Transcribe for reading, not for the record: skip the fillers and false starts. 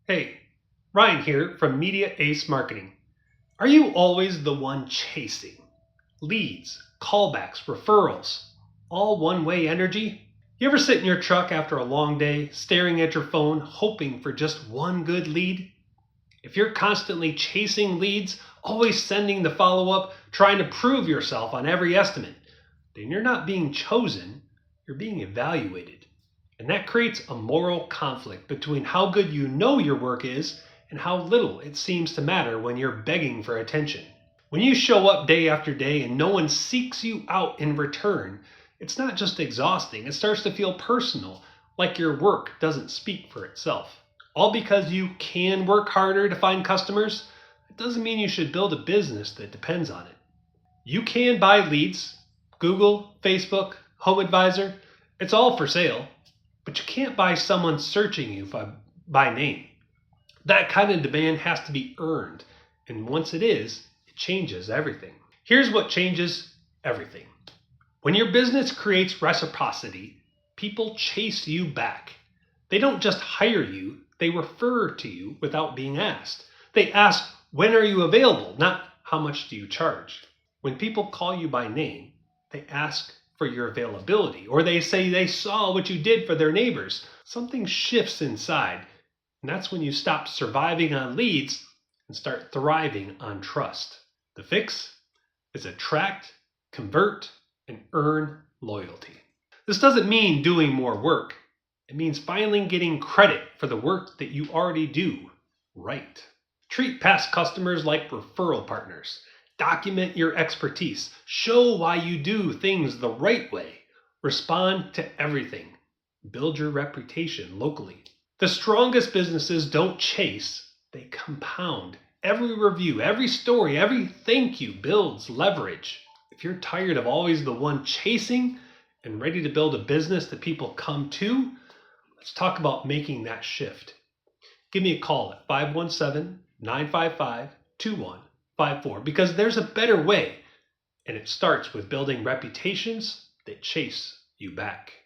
Hey, Ryan here from Media Ace Marketing. Are you always the one chasing leads, callbacks, referrals, all one-way energy? You ever sit in your truck after a long day, staring at your phone, hoping for just one good lead? If you're constantly chasing leads, always sending the follow-up, trying to prove yourself on every estimate, then you're not being chosen, you're being evaluated. And that creates a moral conflict between how good you know your work is and how little it seems to matter when you're begging for attention. When you show up day after day and no one seeks you out in return, it's not just exhausting, it starts to feel personal, like your work doesn't speak for itself. All because you can work harder to find customers, it doesn't mean you should build a business that depends on it. You can buy leads, Google, Facebook, HomeAdvisor, it's all for sale. But you can't buy someone searching you by name. That kind of demand has to be earned. And once it is, it changes everything. Here's what changes everything. When your business creates reciprocity, people chase you back. They don't just hire you, they refer to you without being asked. They ask, when are you available? Not how much do you charge? When people call you by name, they ask for your availability, or they say they saw what you did for their neighbors. Something shifts inside, and that's when you stop surviving on leads and start thriving on trust. The fix is attract, convert, and earn loyalty. This doesn't mean doing more work. It means finally getting credit for the work that you already do right. Treat past customers like referral partners. Document your expertise. Show why you do things the right way. Respond to everything. Build your reputation locally. The strongest businesses don't chase, they compound. Every review, every story, every thank you builds leverage. If you're tired of always the one chasing and ready to build a business that people come to, let's talk about making that shift. Give me a call at 517-955-2154 because there's a better way, and it starts with building reputations that chase you back.